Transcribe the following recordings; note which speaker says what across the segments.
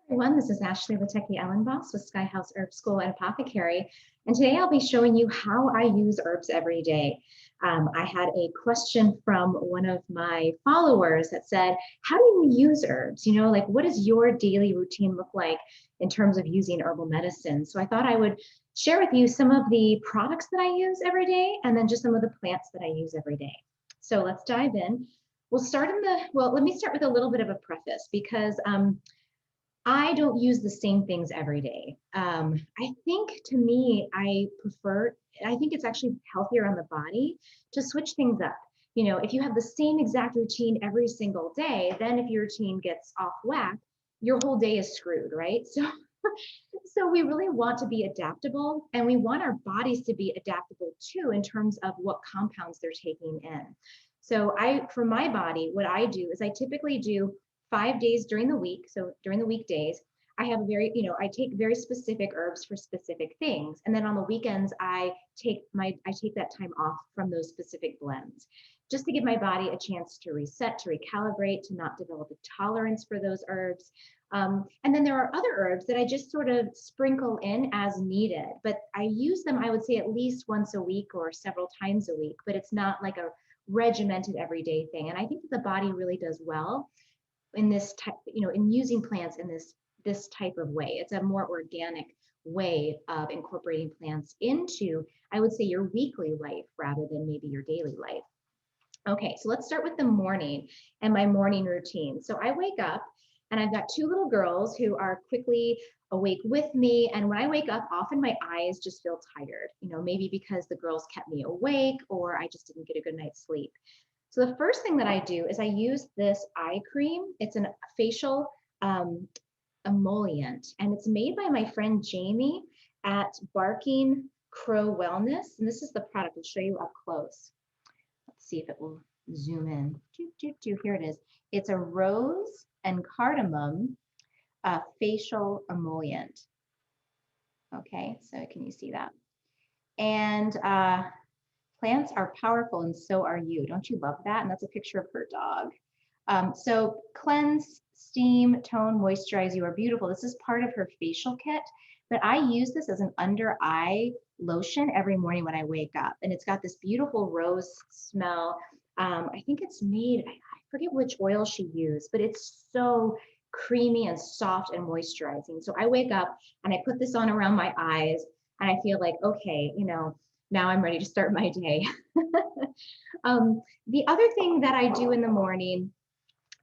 Speaker 1: Everyone, this is Ashley Latecki Ellenboss with Sky House Herb School and Apothecary, and today I'll be showing you how I use herbs every day. I had a question from one of my followers that said, how do you use herbs? Like what does your daily routine look like in terms of using herbal medicine? So I thought I would share with you some of the products that I use every day and then just some of the plants that I use every day. So let's dive in. Let me start with a little bit of a preface because I don't use the same things every day. I think to me, I think it's actually healthier on the body to switch things up. If you have the same exact routine every single day, then if your routine gets off whack, your whole day is screwed, right? So we really want to be adaptable and we want our bodies to be adaptable too in terms of what compounds they're taking in. For my body, what I do is I typically do 5 days during the week. So during the weekdays, I take very specific herbs for specific things. And then on the weekends, I take that time off from those specific blends just to give my body a chance to reset, to recalibrate, to not develop a tolerance for those herbs. And then there are other herbs that I just sort of sprinkle in as needed, but I use them, I would say, at least once a week or several times a week, but it's not like a regimented everyday thing. And I think that the body really does well in this type, in using plants in this type of way. It's a more organic way of incorporating plants into, I would say, your weekly life rather than maybe your daily life. Okay, so let's start with the morning and my morning routine. So I wake up and I've got two little girls who are quickly awake with me. And when I wake up, often my eyes just feel tired, maybe because the girls kept me awake or I just didn't get a good night's sleep. So the first thing that I do is I use this eye cream. It's a facial emollient, and it's made by my friend Jamie at Barking Crow Wellness. And this is the product. I'll show you up close. Let's see if it will zoom in. Here it is. It's a rose and cardamom facial emollient. Okay, so can you see that? And plants are powerful and so are you. Don't you love that? And that's a picture of her dog. So cleanse, steam, tone, moisturize, you are beautiful. This is part of her facial kit, but I use this as an under eye lotion every morning when I wake up. And it's got this beautiful rose smell. I think it's made, I forget which oil she used, but it's so creamy and soft and moisturizing. So I wake up and I put this on around my eyes and I feel like, okay, now I'm ready to start my day. The other thing that I do in the morning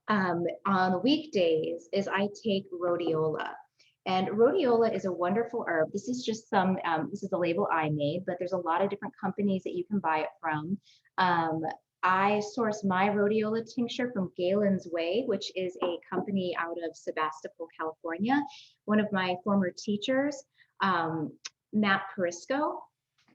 Speaker 1: on the weekdays is I take rhodiola. And rhodiola is a wonderful herb. This is just this is a label I made, but there's a lot of different companies that you can buy it from. I source my rhodiola tincture from Galen's Way, which is a company out of Sebastopol, California. One of my former teachers, Matt Perisco,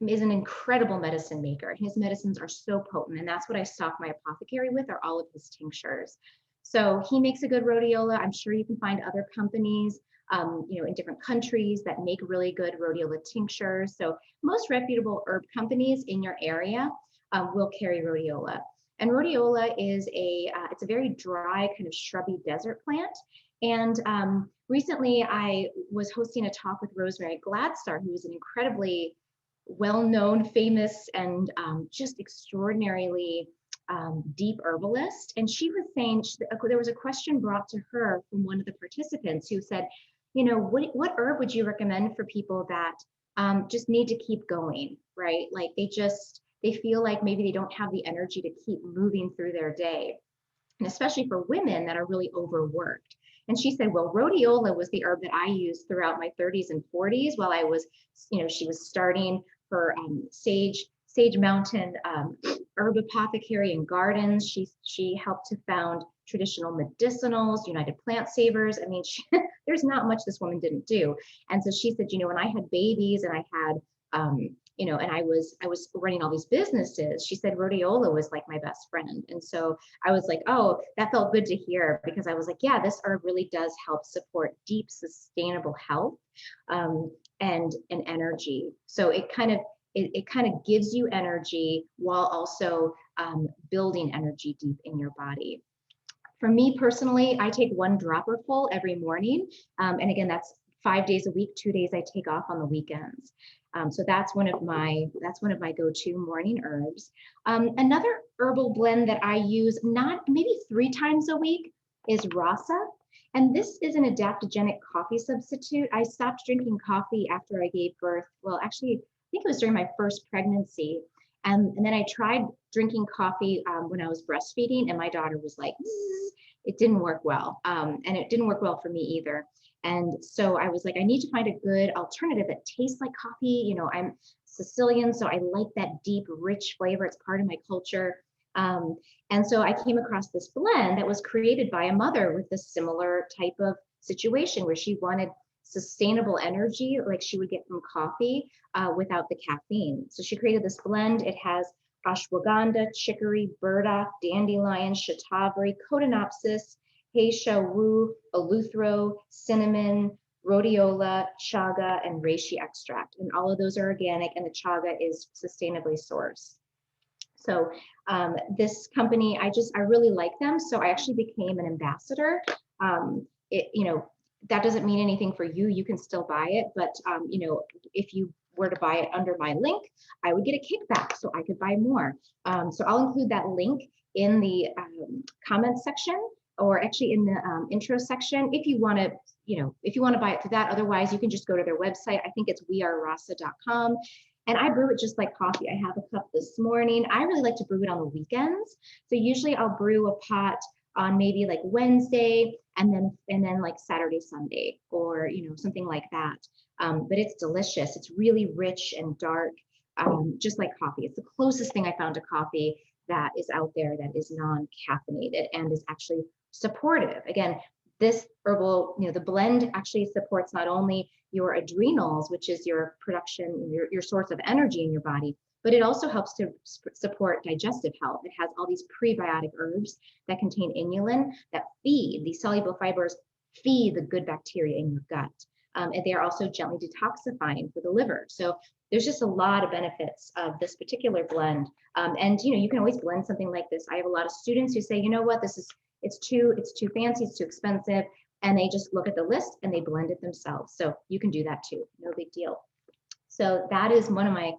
Speaker 1: is an incredible medicine maker. His medicines are so potent, and that's what I stock my apothecary with, are all of his tinctures. So he makes a good rhodiola. I'm sure you can find other companies, in different countries that make really good rhodiola tinctures. So most reputable herb companies in your area will carry rhodiola. And rhodiola is it's a very dry kind of shrubby desert plant. And recently I was hosting a talk with Rosemary Gladstar, who is an incredibly well-known, famous, and just extraordinarily deep herbalist. And she was saying, there was a question brought to her from one of the participants who said, what herb would you recommend for people that just need to keep going, right? Like they feel like maybe they don't have the energy to keep moving through their day. And especially for women that are really overworked. And she said, well, rhodiola was the herb that I used throughout my 30s and 40s while I was, she was starting her Sage Mountain Herb Apothecary and Gardens. She helped to found Traditional Medicinals, United Plant Savers. I mean, there's not much this woman didn't do. And so she said, when I had babies and I had, and I was running all these businesses, she said rhodiola was like my best friend. And so I was like, oh, that felt good to hear, because I was like, yeah, this herb really does help support deep, sustainable health and energy. So it kind of gives you energy while also building energy deep in your body. For me personally, I take 1 dropper full every morning. And again, that's 5 days a week, 2 days I take off on the weekends. So that's one of my go-to morning herbs. Another herbal blend that I use not maybe 3 times a week is Rasa. And this is an adaptogenic coffee substitute. I stopped drinking coffee after I gave birth. Well, actually, I think it was during my first pregnancy. And then I tried drinking coffee when I was breastfeeding, and my daughter was like, "Zzz." It didn't work well. And it didn't work well for me either. And so I was like, I need to find a good alternative that tastes like coffee. You know, I'm Sicilian, so I like that deep, rich flavor. It's part of my culture. And so I came across this blend that was created by a mother with a similar type of situation where she wanted sustainable energy like she would get from coffee without the caffeine. So she created this blend. It has ashwagandha, chicory, burdock, dandelion, shatavari, cotinopsis, Heisha Wu, eleuthero, cinnamon, rhodiola, chaga, and reishi extract. And all of those are organic, and the chaga is sustainably sourced. So this company, I really like them. So I actually became an ambassador. That doesn't mean anything for you. You can still buy it, but if you were to buy it under my link, I would get a kickback, so I could buy more. So I'll include that link in the comments section, or actually in the intro section, if you want to buy it through that. Otherwise, you can just go to their website. I think it's wearerasa.com. And I brew it just like coffee. I have a cup this morning. I really like to brew it on the weekends. So usually I'll brew a pot on maybe like Wednesday, and then like Saturday, Sunday, or something like that. But it's delicious. It's really rich and dark, just like coffee. It's the closest thing I found to coffee that is out there that is non-caffeinated and is actually supportive. Again, this herbal, the blend actually supports not only your adrenals, which is your production, your source of energy in your body, but it also helps to support digestive health. It has all these prebiotic herbs that contain inulin that feed, these soluble fibers feed the good bacteria in your gut. And they are also gently detoxifying for the liver. So there's just a lot of benefits of this particular blend. And you can always blend something like this. I have a lot of students who say, you know what, it's too fancy, it's too expensive. And they just look at the list and they blend it themselves. So you can do that too, no big deal. So that is one of my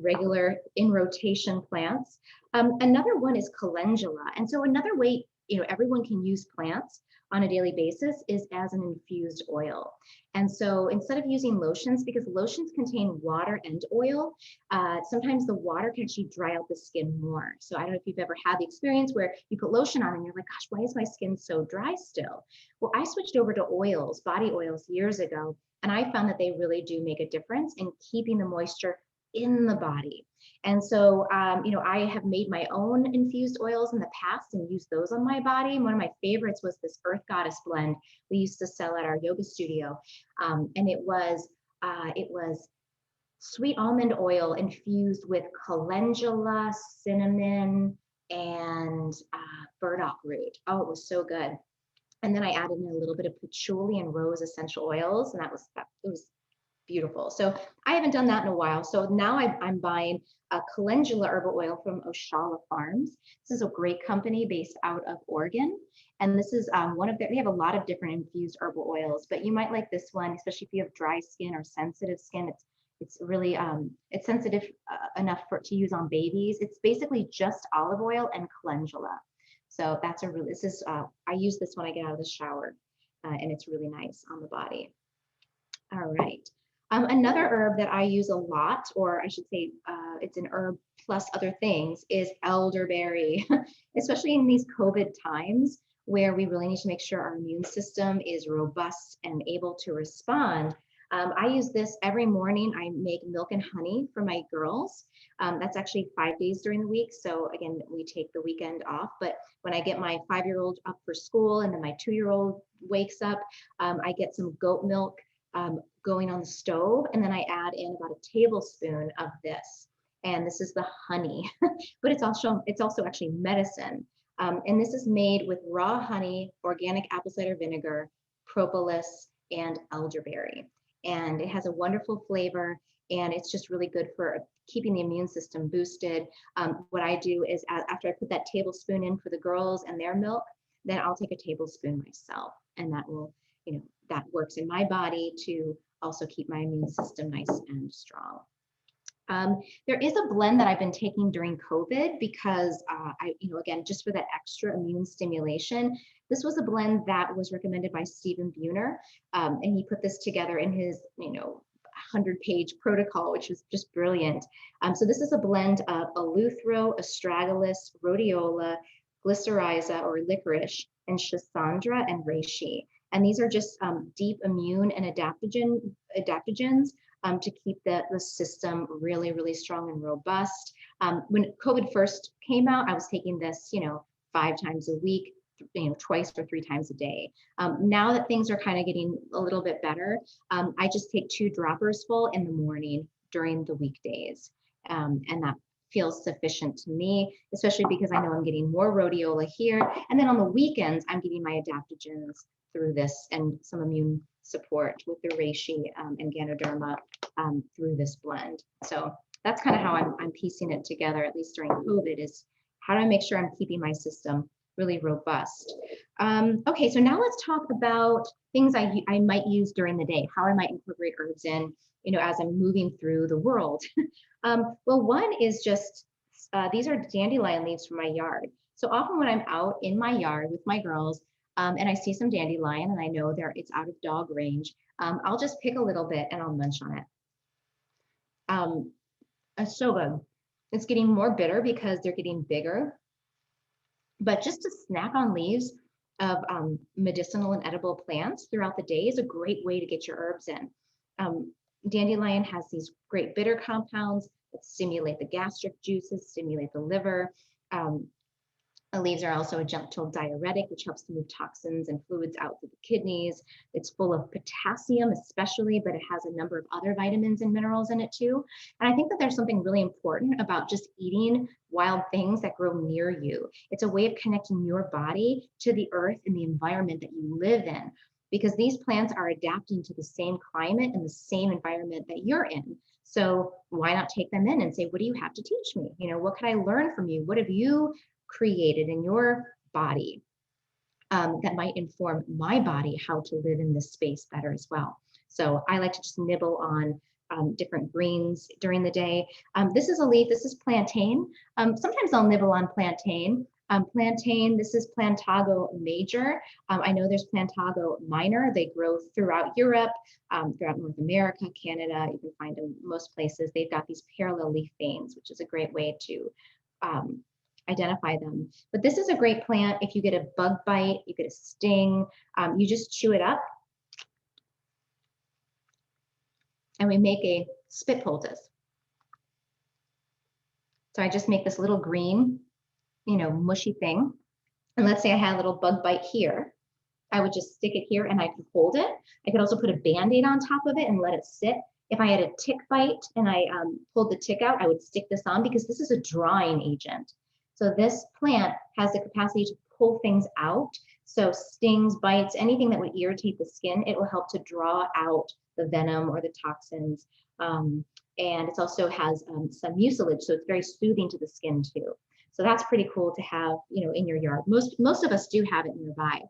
Speaker 1: regular in rotation plants. Another one is calendula. And so another way, everyone can use plants on a daily basis is as an infused oil. And so instead of using lotions, because lotions contain water and oil, sometimes the water can actually dry out the skin more. So I don't know if you've ever had the experience where you put lotion on and you're like, gosh, why is my skin so dry still? Well, I switched over to oils, body oils, years ago, and I found that they really do make a difference in keeping the moisture in the body. And so, I have made my own infused oils in the past and used those on my body. And one of my favorites was this Earth Goddess blend we used to sell at our yoga studio. And it was sweet almond oil infused with calendula, cinnamon, and burdock root. Oh, it was so good. And then I added in a little bit of patchouli and rose essential oils, and it was beautiful. So I haven't done that in a while. So now I'm buying a calendula herbal oil from Oshala Farms. This is a great company based out of Oregon. And this is they have a lot of different infused herbal oils, but you might like this one, especially if you have dry skin or sensitive skin. It's really, it's sensitive enough to use on babies. It's basically just olive oil and calendula. So I use this when I get out of the shower, and it's really nice on the body. All right. Another herb that I use a lot, or I should say it's an herb plus other things, is elderberry, especially in these COVID times where we really need to make sure our immune system is robust and able to respond. I use this every morning. I make milk and honey for my girls. That's actually 5 days during the week. So again, we take the weekend off. But when I get my 5-year-old up for school and then my 2-year-old wakes up, I get some goat milk going on the stove, and then I add in about a tablespoon of this. And this is the honey, but it's also actually medicine. And this is made with raw honey, organic apple cider vinegar, propolis, and elderberry. And it has a wonderful flavor, and it's just really good for keeping the immune system boosted. What I do is after I put that tablespoon in for the girls and their milk, then I'll take a tablespoon myself, and that will, that works in my body to also keep my immune system nice and strong. There is a blend that I've been taking during COVID because again, just for that extra immune stimulation. This was a blend that was recommended by Stephen Buhner, and he put this together in his, 100-page protocol, which was just brilliant. So this is a blend of eleuthero, astragalus, rhodiola, glycyrrhiza or licorice, and schisandra and reishi. And these are just deep immune and adaptogens to keep the system really, really strong and robust. When COVID first came out, I was taking this, 5 times a week, twice or 3 times a day. Now that things are kind of getting a little bit better, I just take 2 droppers full in the morning during the weekdays. And that feels sufficient to me, especially because I know I'm getting more rhodiola here. And then on the weekends, I'm getting my adaptogens through this and some immune support with the reishi and ganoderma through this blend. So that's kind of how I'm piecing it together, at least during COVID, is how do I make sure I'm keeping my system really robust. Okay, so now let's talk about things I might use during the day, how I might incorporate herbs in, as I'm moving through the world. Well, one is just, these are dandelion leaves from my yard. So often when I'm out in my yard with my girls and I see some dandelion and I know it's out of dog range, I'll just pick a little bit and I'll munch on it. Soba, it's getting more bitter because they're getting bigger. But just to snack on leaves of medicinal and edible plants throughout the day is a great way to get your herbs in. Dandelion has these great bitter compounds that stimulate the gastric juices, stimulate the liver. The leaves are also a gentle diuretic, which helps to move toxins and fluids out through the kidneys. It's full of potassium, especially, but it has a number of other vitamins and minerals in it too. And I think that there's something really important about just eating wild things that grow near you. It's a way of connecting your body to the earth and the environment that you live in, because these plants are adapting to the same climate and the same environment that you're in. So why not take them in and say, what do you have to teach me? What can I learn from you? What have you created in your body that might inform my body how to live in this space better as well? So I like to just nibble on different greens during the day. This is a leaf, this is plantain. Sometimes I'll nibble on plantain. Plantain, this is Plantago major. I know there's Plantago minor. They grow throughout Europe, throughout North America, Canada. You can find them most places. They've got these parallel leaf veins, which is a great way to identify them. But this is a great plant. If you get a bug bite, you get a sting, you just chew it up. And we make a spit poultice. So I just make this little green, mushy thing. And let's say I had a little bug bite here. I would just stick it here and I could hold it. I could also put a Band-Aid on top of it and let it sit. If I had a tick bite and I pulled the tick out, I would stick this on because this is a drying agent. So this plant has the capacity to pull things out. So stings, bites, anything that would irritate the skin, it will help to draw out the venom or the toxins. And it also has some mucilage, so it's very soothing to the skin too. So that's pretty cool to have, in your yard. Most of us do have it nearby.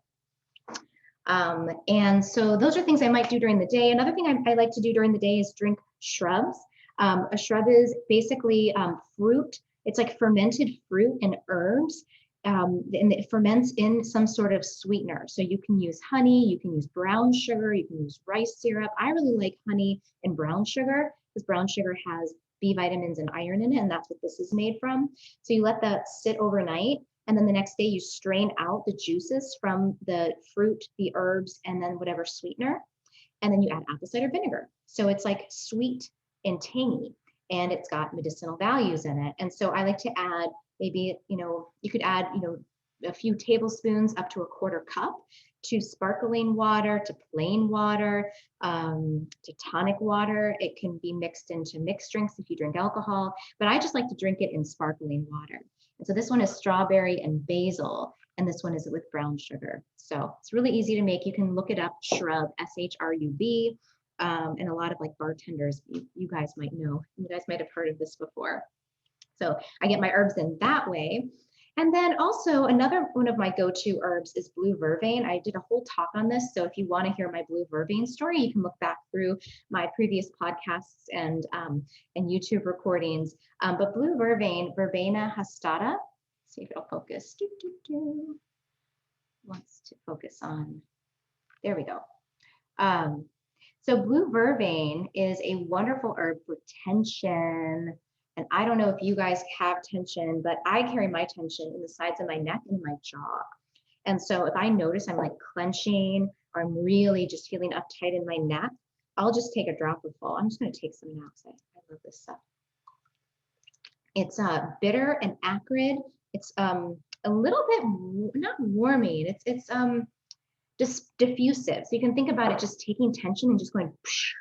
Speaker 1: And so those are things I might do during the day. Another thing I like to do during the day is drink shrubs. A shrub is basically fruit. It's like fermented fruit and herbs. And it ferments in some sort of sweetener. So you can use honey, you can use brown sugar, you can use rice syrup. I really like honey and brown sugar because brown sugar has B vitamins and iron in it, and that's what this is made from. So you let that sit overnight, and then the next day you strain out the juices from the fruit, the herbs, and then whatever sweetener, and then you add apple cider vinegar. So it's like sweet and tangy, and it's got medicinal values in it. And so I like to add maybe, you could add, a few tablespoons up to a quarter cup to sparkling water, to plain water, to tonic water. It can be mixed into mixed drinks if you drink alcohol, but I just like to drink it in sparkling water. And so this one is strawberry and basil, and this one is with brown sugar. So it's really easy to make. You can look it up, Shrub, S-H-R-U-B, and a lot of bartenders, you guys might know. You guys might have heard of this before. So I get my herbs in that way. And then also another one of my go-to herbs is blue vervain. I did a whole talk on this. So if you want to hear my blue vervain story, you can look back through my previous podcasts and YouTube recordings. But blue vervain, Verbena hastata, see if it'll focus. Wants to focus on, there we go. So blue vervain is a wonderful herb for tension. And I don't know if you guys have tension, but I carry my tension in the sides of my neck and my jaw. And so if I notice I'm like clenching or I'm really just feeling uptight in my neck, I'll just take a drop of full. I'm just going to take some now because I love this stuff. It's bitter and acrid. It's a little bit not warming. It's just diffusive. So you can think about it just taking tension and just going. Psh,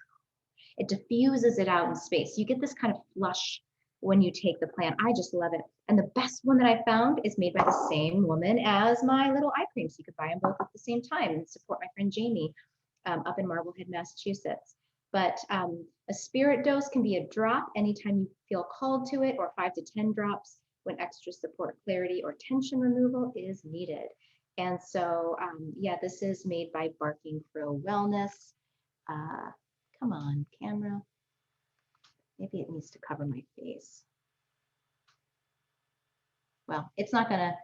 Speaker 1: it diffuses it out in space. You get this kind of flush when you take the plant. I just love it. And the best one that I found is made by the same woman as my little eye cream. So you could buy them both at the same time and support my friend Jamie up in Marblehead, Massachusetts. But a spirit dose can be a drop anytime you feel called to it, or 5 to 10 drops when extra support, clarity, or tension removal is needed. And so, yeah, this is made by Barking Crow Wellness. Come on, camera. Maybe it needs to cover my face. Well, it's not gonna,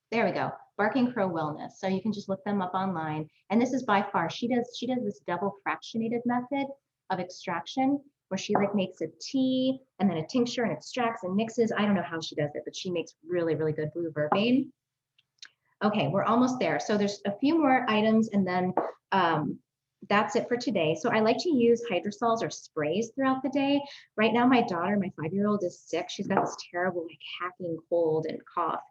Speaker 1: there we go. Barking Crow Wellness. So you can just look them up online. And this is by far, she does this double fractionated method of extraction where she like makes a tea and then a tincture and extracts and mixes. I don't know how she does it, but she makes really, really good blue vervain. Okay, we're almost there. So there's a few more items and then that's it for today. So I like to use hydrosols or sprays throughout the day. Right now, my daughter, my 5-year-old, is sick. She's got this terrible like hacking cold and cough.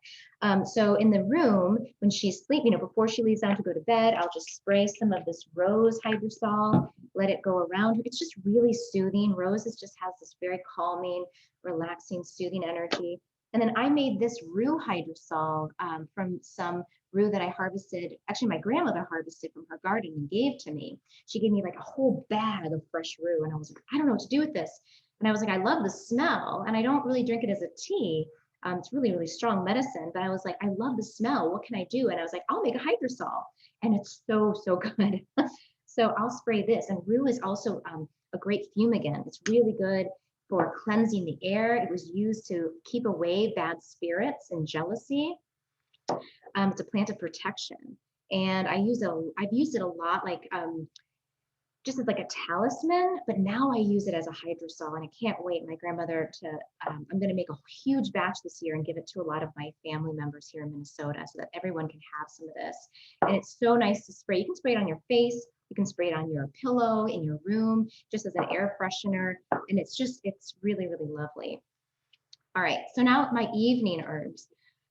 Speaker 1: So in the room, when she's sleeping, before she leaves down to go to bed, I'll just spray some of this rose hydrosol, let it go around her. It's just really soothing. Roses just has this very calming, relaxing, soothing energy. And then I made this rue hydrosol from some rue that I harvested. Actually, my grandmother harvested from her garden and gave to me. She gave me like a whole bag of fresh rue. And I was like, I don't know what to do with this. And I was like, I love the smell and I don't really drink it as a tea. It's really, really strong medicine. But I was like, I love the smell. What can I do? And I was like, I'll make a hydrosol. And it's so, so good. So I'll spray this. And rue is also a great fumigant. It's really good for cleansing the air. It was used to keep away bad spirits and jealousy. It's a plant of protection. And I've used it a lot, like just as like a talisman, but now I use it as a hydrosol and I can't wait. My grandmother I'm going to make a huge batch this year and give it to a lot of my family members here in Minnesota so that everyone can have some of this. And it's so nice to spray. You can spray it on your face. You can spray it on your pillow in your room, just as an air freshener. And it's really, really lovely. All right, so now my evening herbs.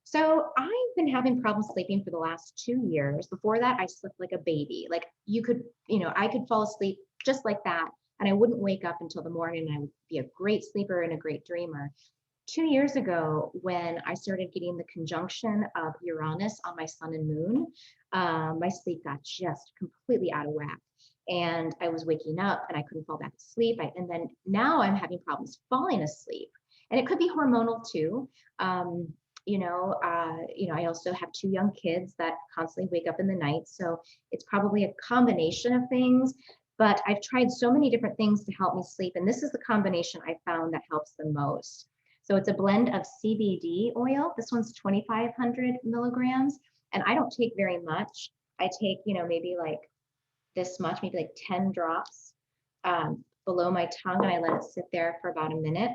Speaker 1: So I've been having problems sleeping for the last 2 years. Before that, I slept like a baby. Like I could fall asleep just like that and I wouldn't wake up until the morning and I would be a great sleeper and a great dreamer. 2 years ago, when I started getting the conjunction of Uranus on my sun and moon, my sleep got just completely out of whack. And I was waking up and I couldn't fall back to sleep. And then now I'm having problems falling asleep. And it could be hormonal too. I also have 2 young kids that constantly wake up in the night. So it's probably a combination of things. But I've tried so many different things to help me sleep. And this is the combination I found that helps the most. So it's a blend of CBD oil. This one's 2,500 milligrams. And I don't take very much. I take, maybe like this much, maybe like 10 drops below my tongue. And I let it sit there for about a minute.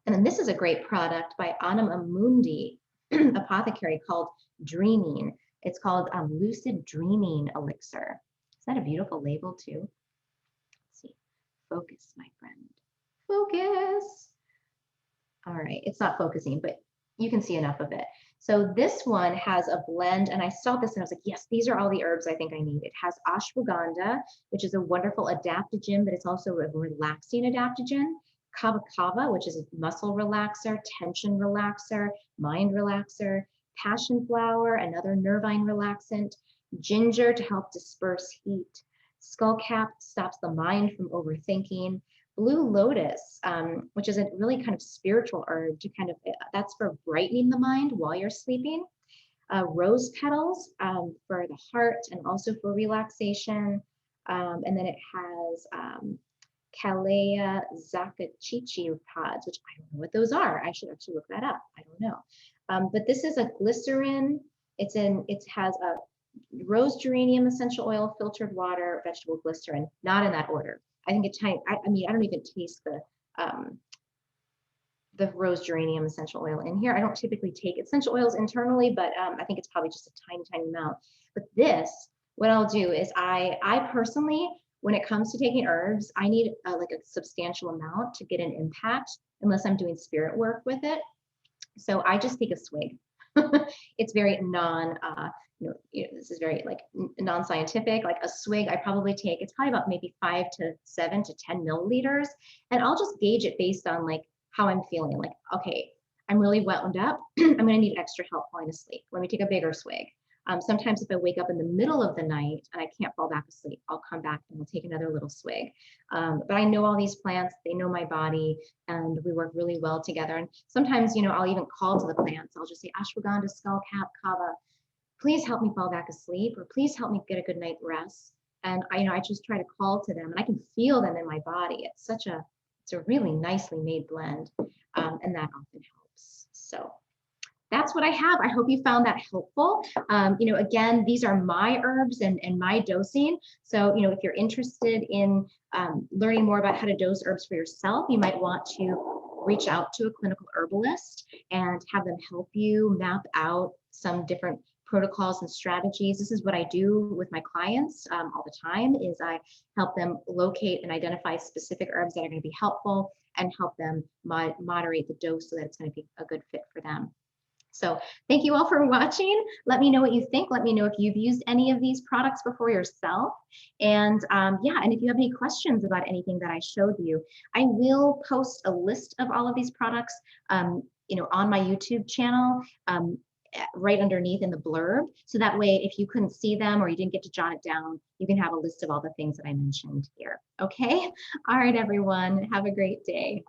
Speaker 1: And then this is a great product by Anam Amundi Apothecary called Dreaming. It's called Lucid Dreaming Elixir. Is that a beautiful label too? Let's see. Focus, my friend. Focus. All right, it's not focusing, but you can see enough of it. So this one has a blend, and I saw this and I was like, yes, these are all the herbs I think I need. It has ashwagandha, which is a wonderful adaptogen, but it's also a relaxing adaptogen. Kava kava, which is a muscle relaxer, tension relaxer, mind relaxer. Passion flower, another nervine relaxant. Ginger to help disperse heat. Skullcap stops the mind from overthinking. blue lotus, which is a really kind of spiritual herb to kind of, that's for brightening the mind while you're sleeping. Rose petals for the heart and also for relaxation. And then it has Calea Zakachichi pods, which I don't know what those are. I should actually look that up. I don't know. But this is a glycerin. It has a rose geranium essential oil, filtered water, vegetable glycerin, not in that order. I think it's tiny. I mean, I don't even taste the rose geranium essential oil in here. I don't typically take essential oils internally, but I think it's probably just a tiny, tiny amount. But this, what I'll do is I personally, when it comes to taking herbs, I need like a substantial amount to get an impact unless I'm doing spirit work with it. So I just take a swig. It's very this is very like non-scientific, like a swig I probably take, it's probably about maybe 5 to 7 to 10 milliliters. And I'll just gauge it based on like how I'm feeling. Like, okay, I'm really wound up. I'm gonna need extra help falling asleep. Let me take a bigger swig. Sometimes if I wake up in the middle of the night and I can't fall back asleep, I'll come back and we'll take another little swig. But I know all these plants, they know my body, and we work really well together. And sometimes, I'll even call to the plants. I'll just say, ashwagandha, skullcap, kava, please help me fall back asleep, or please help me get a good night's rest. And I just try to call to them, and I can feel them in my body. It's a really nicely made blend, and that often helps. So that's what I have. I hope you found that helpful. Again, these are my herbs and my dosing. So, if you're interested in learning more about how to dose herbs for yourself, you might want to reach out to a clinical herbalist and have them help you map out some different protocols and strategies. This is what I do with my clients all the time, is I help them locate and identify specific herbs that are going to be helpful and help them moderate the dose so that it's going to be a good fit for them. So thank you all for watching. Let me know what you think. Let me know if you've used any of these products before yourself. And and if you have any questions about anything that I showed you, I will post a list of all of these products, on my YouTube channel, right underneath in the blurb. So that way, if you couldn't see them or you didn't get to jot it down, you can have a list of all the things that I mentioned here. Okay. All right, everyone. Have a great day.